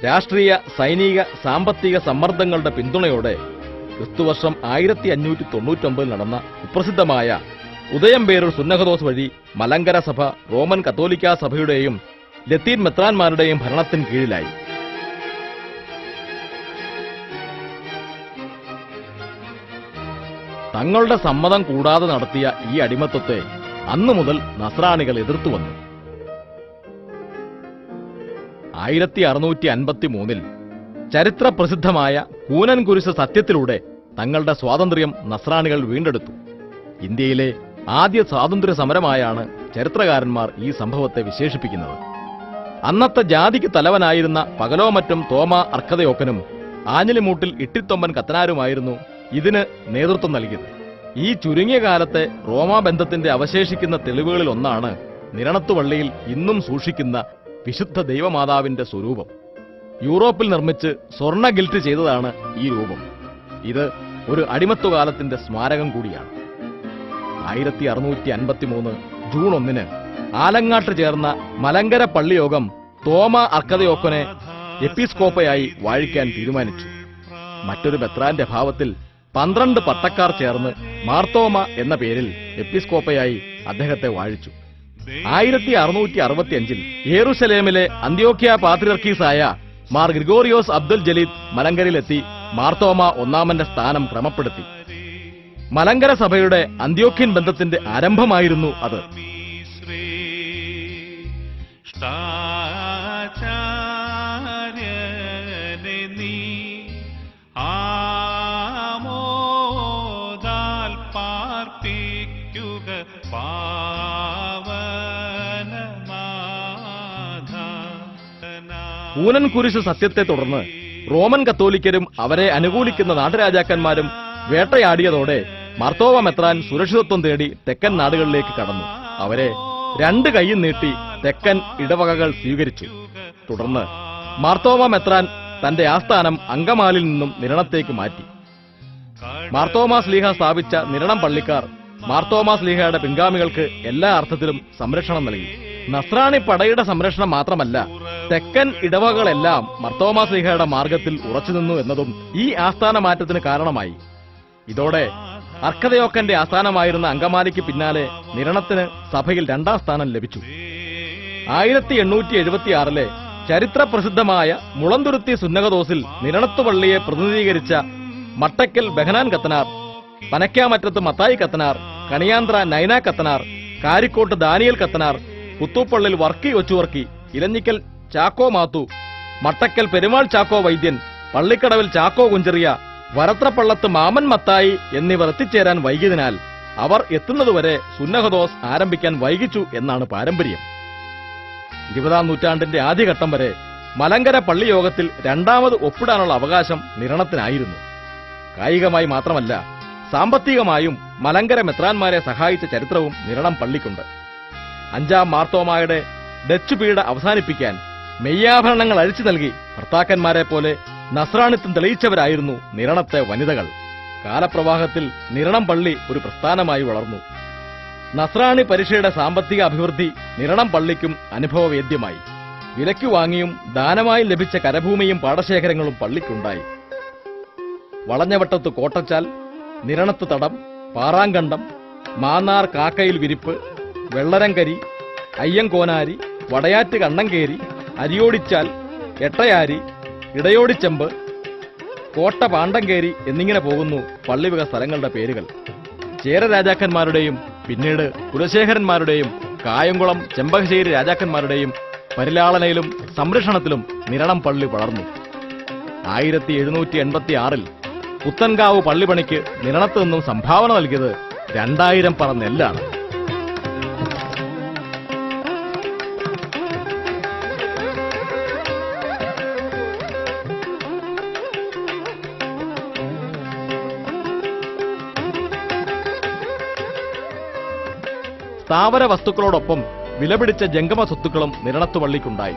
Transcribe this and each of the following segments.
രാഷ്ട്രീയ, സൈനിക, സാമ്പത്തിക സമ്മർദ്ദങ്ങളുടെ പിന്തുണയോടെ ക്രിസ്തുവർഷം 1599 നടന്ന കുപ്രസിദ്ധമായ ഉദയംപേരൂർ സുന്നഹദോസ് വഴി മലങ്കര സഭ റോമൻ കത്തോലിക്കാ സഭയുടെയും ലത്തീൻ മെത്രാന്മാരുടെയും ഭരണത്തിന് കീഴിലായി. തങ്ങളുടെ സമ്മതം കൂടാതെ നടത്തിയ ഈ അടിമത്തത്തെ അന്നു മുതൽ നസ്രാണികൾ എതിർത്തുവന്നു. 1653 ചരിത്ര പ്രസിദ്ധമായ കൂനൻ കുരിശ് സത്യത്തിലൂടെ തങ്ങളുടെ സ്വാതന്ത്ര്യം നസ്രാണികൾ വീണ്ടെടുത്തു. ഇന്ത്യയിലെ ആദ്യ സ്വാതന്ത്ര്യ സമരമായാണ് ചരിത്രകാരന്മാർ ഈ സംഭവത്തെ വിശേഷിപ്പിക്കുന്നത്. അന്നത്തെ ജാതിക്ക് തലവനായിരുന്ന പകലോമറ്റും തോമ അർക്കതയോക്കനും ആഞ്ഞിലിമൂട്ടിൽ ഇട്ടിത്തൊമ്പൻ കത്തനാരുമായിരുന്നു ഇതിന് നേതൃത്വം നൽകിയത്. ഈ ചുരുങ്ങിയ കാലത്തെ റോമാബന്ധത്തിന്റെ അവശേഷിക്കുന്ന തെളിവുകളിലൊന്നാണ് നിരണത്തുവള്ളിയിൽ ഇന്നും സൂക്ഷിക്കുന്ന വിശുദ്ധ ദൈവമാതാവിന്റെ സ്വരൂപം. യൂറോപ്പിൽ നിർമ്മിച്ച് സ്വർണ്ണ ഗിൽറ്റ് ചെയ്തതാണ് ഈ രൂപം. ഇത് ഒരു അടിമത്വകാലത്തിന്റെ സ്മാരകം കൂടിയാണ്. 1653 ജൂൺ 1 ആലങ്ങാട്ട് ചേർന്ന മലങ്കര പള്ളിയോഗം തോമ അർക്കതയോക്കനെ എപ്പിസ്കോപ്പയായി വാഴിക്കാൻ തീരുമാനിച്ചു. മറ്റൊരു മെത്രാന്റെ ഭാവത്തിൽ 12 പട്ടക്കാർ ചേർന്ന് മാർത്തോമ എന്ന പേരിൽ എപ്പിസ്കോപ്പയായി അദ്ദേഹത്തെ വാഴിച്ചു. 1665 യെരുശലേമിലെ അന്ത്യോക്യ പാത്രിയർക്കീസായ മാർ ഗ്രിഗോറിയോസ് അബ്ദുൽ ജലീദ് മലങ്കരയിലെത്തി മാർത്തോമ ഒന്നാമന്റെ സ്ഥാനം ക്രമപ്പെടുത്തി. മലങ്കര സഭയുടെ അന്ത്യോക്യൻ ബന്ധത്തിന്റെ ആരംഭമായിരുന്നു അത്. കൂനൻ കുരിശ് സത്യത്തെ തുടർന്ന് റോമൻ കത്തോലിക്കരും അവരെ അനുകൂലിക്കുന്ന നാട്ടുരാജാക്കന്മാരും വേട്ടയാടിയതോടെ മാർത്തോമ മെത്രാൻ സുരക്ഷിതത്വം തേടി തെക്കൻ നാടുകളിലേക്ക് കടന്നു. അവരെ 2 കൈയും നീട്ടി തെക്കൻ ഇടവകകൾ സ്വീകരിച്ചു. തുടർന്ന് മാർത്തോമ മെത്രാൻ തന്റെ ആസ്ഥാനം അങ്കമാലിൽ നിന്നും നിരണത്തേക്ക് മാറ്റി. മാർത്തോമാ ശ്ലീഹ സ്ഥാപിച്ച നിരണം പള്ളിക്കാർ മാർത്തോമാ ശ്ലീഹയുടെ പിൻഗാമികൾക്ക് എല്ലാ അർത്ഥത്തിലും സംരക്ഷണം നൽകി. നസ്രാണി പടയുടെ സംരക്ഷണം മാത്രമല്ല, തെക്കൻ ഇടവകളെല്ലാം മാർത്തോമാ ശ്ലീഹയുടെ മാർഗത്തിൽ ഉറച്ചുനിന്നു എന്നതും ഈ ആസ്ഥാന മാറ്റത്തിന് കാരണമായി. ഇതോടെ അർക്കതയോക്കന്റെ ആസ്ഥാനമായിരുന്ന അങ്കമാലിക്ക് പിന്നാലെ നിരണത്തിന് സഭയിൽ 2ാം സ്ഥാനം ലഭിച്ചു. 1876 ചരിത്ര പ്രസിദ്ധമായ മുളന്തുരുത്തി സുന്നഹദോസിൽ നിരണത്തുപള്ളിയെ പ്രതിനിധീകരിച്ച മട്ടക്കൽ ബെഹനാൻ കത്തനാർ, പനക്കാമറ്റത്ത് മത്തായി കത്തനാർ, കണിയാന്ത്ര നൈന കത്തനാർ, കാരിക്കോട്ട് ദാനിയൽ കത്തനാർ, പുത്തൂപ്പള്ളിൽ വർക്കി ഒച്ചുവർക്കി, ഇലഞ്ഞിക്കൽ ചാക്കോ മാത്തു, മട്ടക്കൽ പെരുമാൾ ചാക്കോ വൈദ്യൻ, പള്ളിക്കടവിൽ ചാക്കോ കുഞ്ചറിയ, വരത്രപ്പള്ളത്ത് മാമൻ മത്തായി എന്നിവർ എത്തിച്ചേരാൻ വൈകിയതിനാൽ അവർ എത്തുന്നതുവരെ സുന്നഹദോസ് ആരംഭിക്കാൻ വൈകിച്ചു എന്നാണ് പാരമ്പര്യം. 20ാം നൂറ്റാണ്ടിന്റെ ആദ്യഘട്ടം വരെ മലങ്കര പള്ളിയോഗത്തിൽ 2ാമത് ഒപ്പിടാനുള്ള അവകാശം നിരണത്തിനായിരുന്നു. കായികമായി മാത്രമല്ല, സാമ്പത്തികമായും മലങ്കര മെത്രാന്മാരെ സഹായിച്ച ചരിത്രവും നിരണം പള്ളിക്കുണ്ട്. 5ാം മാർത്തോമായുടെ ഡച്ച് പീഡ അവസാനിപ്പിക്കാൻ മെയ്യാഭരണങ്ങൾ അഴിച്ചു നൽകി ഭർത്താക്കന്മാരെ പോലെ നസ്രാണിത്വം തെളിയിച്ചവരായിരുന്നു നിരണത്തെ വനിതകൾ. കാലപ്രവാഹത്തിൽ നിരണം പള്ളി ഒരു പ്രസ്ഥാനമായി വളർന്നു. നസ്രാണി പരിഷയുടെ സാമ്പത്തിക അഭിവൃദ്ധി നിരണം പള്ളിക്കും അനുഭവവേദ്യമായി. വിലയ്ക്കു വാങ്ങിയും ദാനമായും ലഭിച്ച കരഭൂമിയും പാടശേഖരങ്ങളും പള്ളിക്കുണ്ടായി. വളഞ്ഞവട്ടത്ത് കോട്ടച്ചാൽ, നിരണത്ത് തടം, പാറാങ്കണ്ടം, മാന്നാർ കാക്കയിൽ വിരിപ്പ്, വെള്ളരങ്കരി, അയ്യങ്കോനാരി, വടയാറ്റ് കണ്ണങ്കേരി, അരിയോടിച്ചാൽ, എട്ടയാരി, ഇടയോടിച്ചെമ്പ്, കോട്ട പാണ്ടങ്കേരി എന്നിങ്ങനെ പോകുന്നു പള്ളിവക സ്ഥലങ്ങളുടെ പേരുകൾ. ചേര രാജാക്കന്മാരുടെയും പിന്നീട് കുലശേഖരന്മാരുടെയും കായംകുളം ചെമ്പകശ്ശേരി രാജാക്കന്മാരുടെയും പരിലാളനയിലും സംരക്ഷണത്തിലും നിരണം പള്ളി വളർന്നു. 1786 പുത്തൻകാവ് പള്ളിപ്പണിക്ക് നിരണത്തു നിന്നും സംഭാവന നൽകിയത് 2000 പറ നെല്ലാണ്. സ്ഥാവര വസ്തുക്കളോടൊപ്പം വിലപിടിച്ച ജംഗമ സ്വത്തുക്കളും നിരണത്തുപള്ളിക്കുണ്ടായി.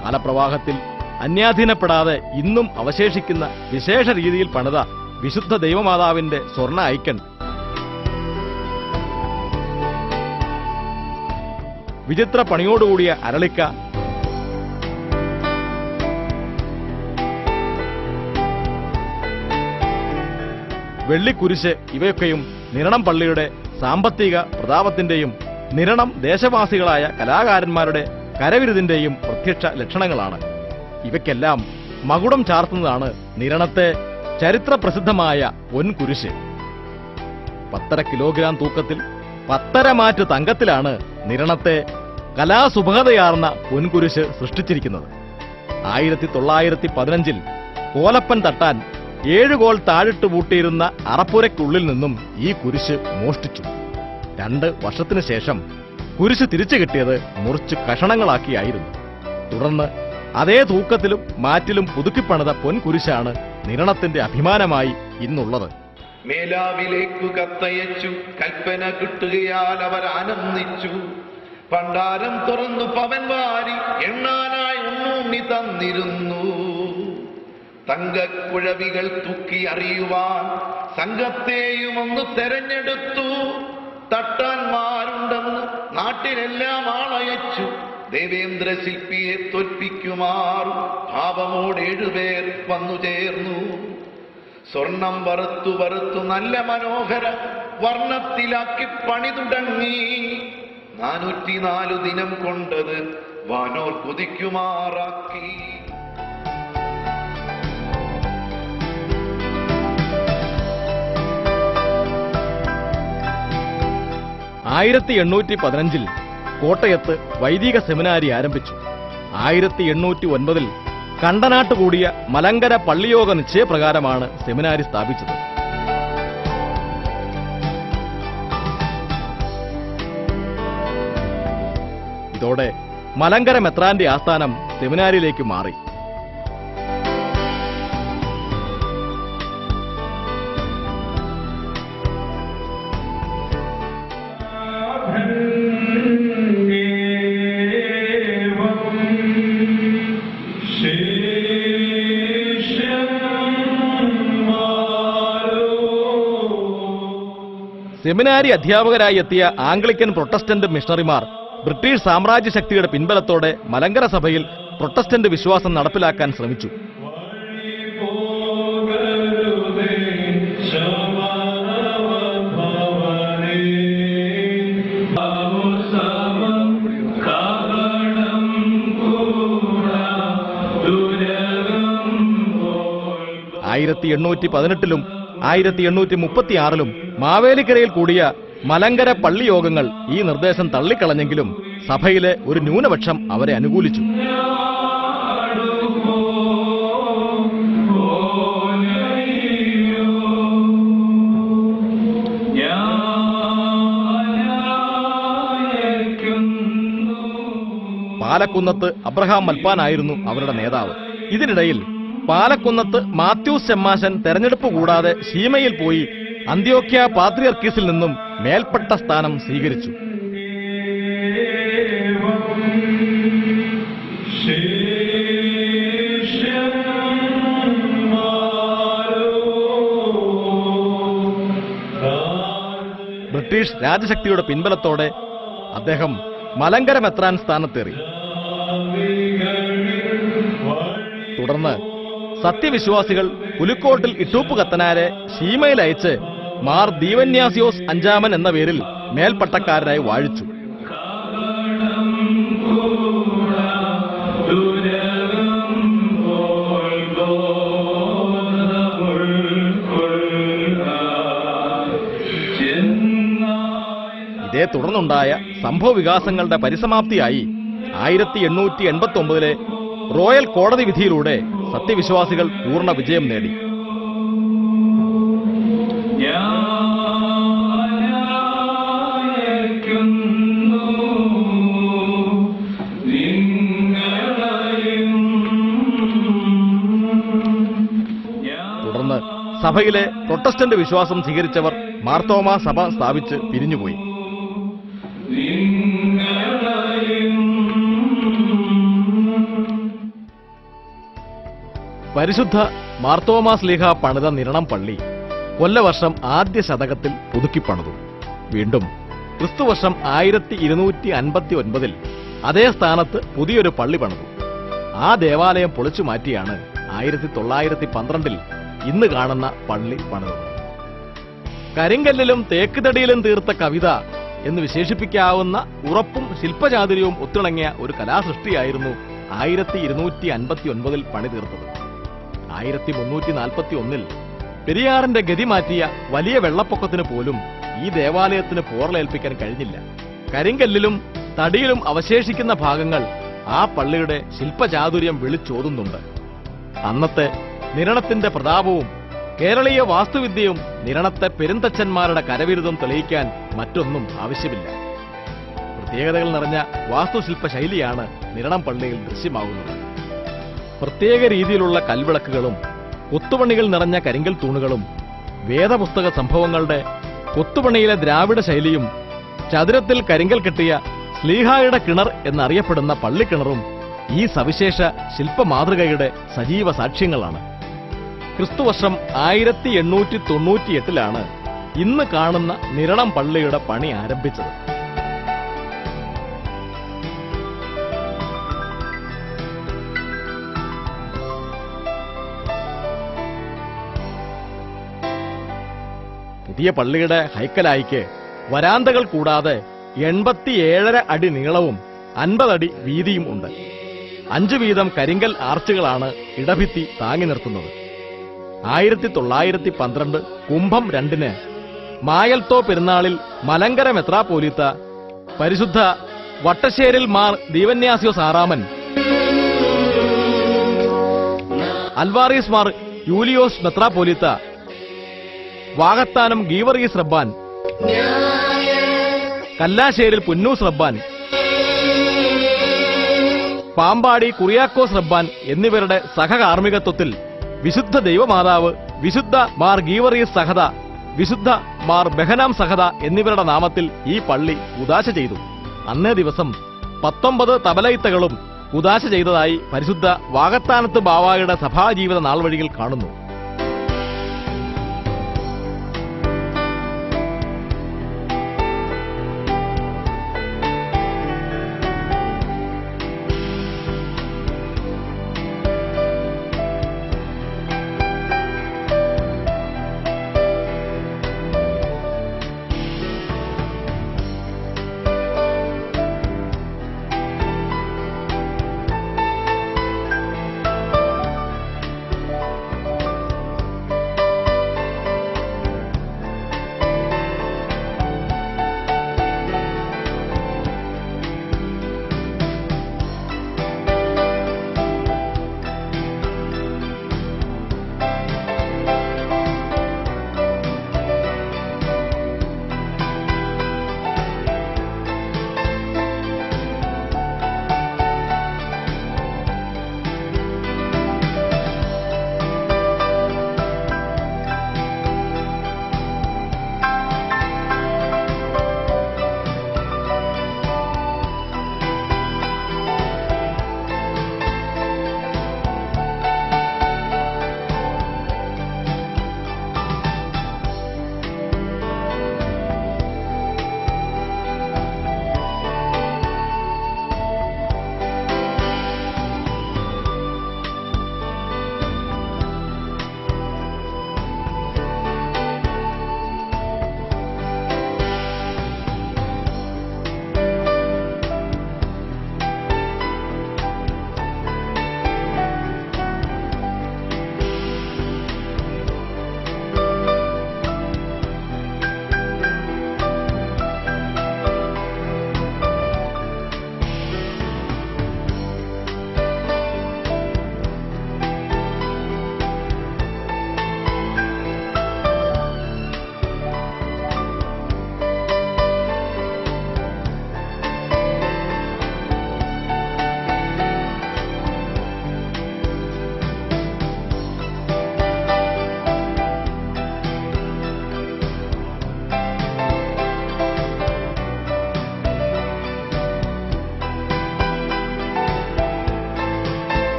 കാലപ്രവാഹത്തിൽ അന്യാധീനപ്പെടാതെ ഇന്നും അവശേഷിക്കുന്ന വിശേഷ രീതിയിൽ പണിത വിശുദ്ധ ദൈവമാതാവിന്റെ സ്വർണ്ണ ഐക്കൺ, വിചിത്ര പണിയോടുകൂടിയ അരളിക്ക, വെള്ളിക്കുരിശ് ഇവയൊക്കെയും നിരണം പള്ളിയുടെ സാമ്പത്തിക പ്രതാപത്തിന്റെയും നിരണം ദേശവാസികളായ കലാകാരന്മാരുടെ കരവിരുതിന്റെയും പ്രത്യക്ഷ ലക്ഷണങ്ങളാണ്. ഇവയ്ക്കെല്ലാം മകുടം ചാർത്തുന്നതാണ് നിരണത്തെ ചരിത്രപ്രസിദ്ധമായ പൊൻകുരിശ്. 1.5 കിലോഗ്രാം തൂക്കത്തിൽ 10 മാറ്റ് തങ്കത്തിലാണ് നിരണത്തെ കലാസുഭകതയാർന്ന പൊൻകുരിശ് സൃഷ്ടിച്ചിരിക്കുന്നത്. 1915 കോലപ്പൻ തട്ടാൻ 7 കോൽ താഴിട്ട് പൂട്ടിയിരുന്ന അറപ്പുരയ്ക്കുള്ളിൽ നിന്നും ഈ കുരിശ് മോഷ്ടിച്ചു. 2 വർഷത്തിനു ശേഷം കുരിശ് തിരിച്ചു കിട്ടിയത് മുറിച്ച് കഷണങ്ങളാക്കിയായിരുന്നു. തുടർന്ന് അതേ തൂക്കത്തിലും മാറ്റിലും പുതുക്കിപ്പണിത പൊൻകുരിശാണ് നിരണത്തിന്റെ അഭിമാനമായി ഇന്നുള്ളത്. മേലാവിലേക്കു കത്തയച്ചു, കൽപ്പന കിട്ടുകയാൽ അവർ ആനന്ദിച്ചു. പണ്ടാരം തുറന്നു പവൻ വാരി എണ്ണാനായി ഉണ്ണുണ്ണി തന്നിരുന്നു. തങ്കക്കുഴവികൾ തൂക്കി അറിയുവാൻ സംഘത്തെയും ഒന്ന് തെരഞ്ഞെടുത്തു. തട്ടാന്മാരുണ്ടെന്ന് നാട്ടിലെല്ലാം ആളയച്ചു. ദേവേന്ദ്ര ശില്പിയെ തോൽപ്പിക്കുമാർ ഭാവമോട് 7 പേർ വന്നു ചേർന്നു. സ്വർണം വറുത്തു വറുത്തു നല്ല മനോഹര വർണ്ണത്തിലാക്കി പണി തുടങ്ങി. 404 ദിനം കൊണ്ടത് വാനോർ കുതിക്കുമാറാക്കി. 1815 കോട്ടയത്ത് വൈദിക സെമിനാരി ആരംഭിച്ചു. 1809 കണ്ടനാട്ട് കൂടിയ മലങ്കര പള്ളിയോഗ നിശ്ചയപ്രകാരമാണ് സെമിനാരി സ്ഥാപിച്ചത്. ഇതോടെ മലങ്കര മെത്രാന്റെ ആസ്ഥാനം സെമിനാരിയിലേക്ക് മാറി. സെമിനാരി അധ്യാപകരായി എത്തിയ ആംഗ്ലിക്കൻ പ്രൊട്ടസ്റ്റന്റ് മിഷണറിമാർ ബ്രിട്ടീഷ് സാമ്രാജ്യ ശക്തിയുടെ പിൻബലത്തോടെ മലങ്കര സഭയിൽ പ്രൊട്ടസ്റ്റന്റ് വിശ്വാസം നടപ്പിലാക്കാൻ ശ്രമിച്ചു. ആയിരത്തി 1818 1836 മാവേലിക്കരയിൽ കൂടിയ മലങ്കര പള്ളിയോഗങ്ങൾ ഈ നിർദ്ദേശം തള്ളിക്കളഞ്ഞെങ്കിലും സഭയിലെ ഒരു ന്യൂനപക്ഷം അവരെ അനുകൂലിച്ചു. പാലക്കുന്നത്ത് അബ്രഹാം മൽപ്പാനായിരുന്നു അവരുടെ നേതാവ്. ഇതിനിടയിൽ പാലക്കുന്നത്ത് മാത്യൂസ് ചെമ്മാശൻ തെരഞ്ഞെടുപ്പ് കൂടാതെ ശീമയിൽ പോയി അന്ത്യോക്യ പാത്രിയർക്കീസിൽ നിന്നും മേൽപ്പെട്ട സ്ഥാനം സ്വീകരിച്ചു. ബ്രിട്ടീഷ് രാജശക്തിയുടെ പിൻബലത്തോടെ അദ്ദേഹം മലങ്കര മെത്രാൻ സ്ഥാനത്തേറി. തുടർന്ന് സത്യവിശ്വാസികൾ പുലിക്കോട്ടിൽ ഇട്ടൂപ്പ് കത്തനാരെ ശീമയിൽ അയച്ച് മാർ ദീവന്യാസിയോസ് 5-മൻ എന്ന പേരിൽ മേൽപ്പട്ടക്കാരനായി വാഴിച്ചു. ഇതേ തുടർന്നുണ്ടായ സംഭവ വികാസങ്ങളുടെ പരിസമാപ്തിയായി 1889 റോയൽ കോടതി വിധിയിലൂടെ സത്യവിശ്വാസികൾ പൂർണ്ണ വിജയം നേടി. തുടർന്ന് സഭയിലെ പ്രൊട്ടസ്റ്റന്റ് വിശ്വാസം സ്വീകരിച്ചവർ മാർത്തോമാ സഭ സ്ഥാപിച്ച് പിരിഞ്ഞുപോയി. പരിശുദ്ധ മാർത്തോമാ ശ്ലീഹ പണിത നിരണം പള്ളി കൊല്ലവർഷം ആദ്യ ശതകത്തിൽ പുതുക്കിപ്പണിതു. വീണ്ടും ക്രിസ്തുവർഷം 1259 അതേ സ്ഥാനത്ത് പുതിയൊരു പള്ളി പണിതു. ആ ദേവാലയം പൊളിച്ചു മാറ്റിയാണ് 1912 ഇന്ന് കാണുന്ന പള്ളി പണിതത്. കരിങ്കല്ലിലും തേക്കുതടിയിലും തീർത്ത കവിത എന്ന് വിശേഷിപ്പിക്കാവുന്ന ഉറപ്പും ശില്പചാതുര്യവും ഒത്തിണങ്ങിയ ഒരു കലാസൃഷ്ടിയായിരുന്നു 1259 പണി തീർത്തത്. 1341 പെരിയാറിന്റെ ഗതി മാറ്റിയ വലിയ വെള്ളപ്പൊക്കത്തിന് പോലും ഈ ദേവാലയത്തിന് പോറലേൽപ്പിക്കാൻ കഴിഞ്ഞില്ല. കരിങ്കല്ലിലും തടിയിലും അവശേഷിക്കുന്ന ഭാഗങ്ങൾ ആ പള്ളിയുടെ ശില്പചാതുര്യം വിളിച്ചോതുന്നുണ്ട്. അന്നത്തെ നിരണത്തിന്റെ പ്രതാപവും കേരളീയ വാസ്തുവിദ്യയും നിരണത്തെ പെരുന്തച്ഛന്മാരുടെ കരവിരുതും തെളിയിക്കാൻ മറ്റൊന്നും ആവശ്യമില്ല. പ്രത്യേകതകൾ നിറഞ്ഞ വാസ്തുശില്പ ശൈലിയാണ് നിരണം പള്ളിയിൽ ദൃശ്യമാകുന്നത്. പ്രത്യേക രീതിയിലുള്ള കൽവിളക്കുകളും കൊത്തുപണികൾ നിറഞ്ഞ കരിങ്കൽ തൂണുകളും വേദപുസ്തക സംഭവങ്ങളുടെ കൊത്തുപണിയിലെ ദ്രാവിഡ ശൈലിയും ചതുരത്തിൽ കരിങ്കൽ കെട്ടിയ സ്ലീഹായുടെ കിണർ എന്നറിയപ്പെടുന്ന പള്ളിക്കിണറും ഈ സവിശേഷ ശില്പമാതൃകയുടെ സജീവ സാക്ഷ്യങ്ങളാണ്. ക്രിസ്തുവർഷം 1898 ഇന്ന് കാണുന്ന നിരണം പള്ളിയുടെ പണി ആരംഭിച്ചത്. പുതിയ പള്ളിയുടെ ഹൈക്കലായിക്ക് വരാന്തകൾ കൂടാതെ 87.5 അടി നീളവും 50 അടി വീതിയും ഉണ്ട്. 5 വീതം കരിങ്കൽ ആർച്ചുകളാണ് ഇടഭിത്തി താങ്ങി നിർത്തുന്നത്. 1912 കുംഭം 2 മായൽത്തോ പെരുന്നാളിൽ മലങ്കര മെത്രാപ്പോലീത്ത പരിശുദ്ധ വട്ടശ്ശേരിൽ മാർ ദീവന്യാസ്യോസ് ആറാമൻ, അൽവാറീസ് മാർ യൂലിയോസ് മെത്രാപ്പോലീത്ത, വാകത്താനം ഗീവറീസ് റബ്ബാൻ, കല്ലാശ്ശേരിൽ പുന്നൂസ് റബ്ബാൻ, പാമ്പാടി കുറിയാക്കോസ് റബ്ബാൻ എന്നിവരുടെ സഹകാർമ്മികത്വത്തിൽ വിശുദ്ധ ദൈവമാതാവ്, വിശുദ്ധ മാർ ഗീവറീസ് സഹദ, വിശുദ്ധ മാർ ബെഹനാം സഹദ എന്നിവരുടെ നാമത്തിൽ ഈ പള്ളി ഉദാശ ചെയ്തു. അന്നേ ദിവസം 19 തബലയിത്തകളും ഉദാശ ചെയ്തതായി പരിശുദ്ധ വാകത്താനത്ത് ബാവായുടെ സഭാജീവിത നാൾവഴികൾ കാണുന്നു.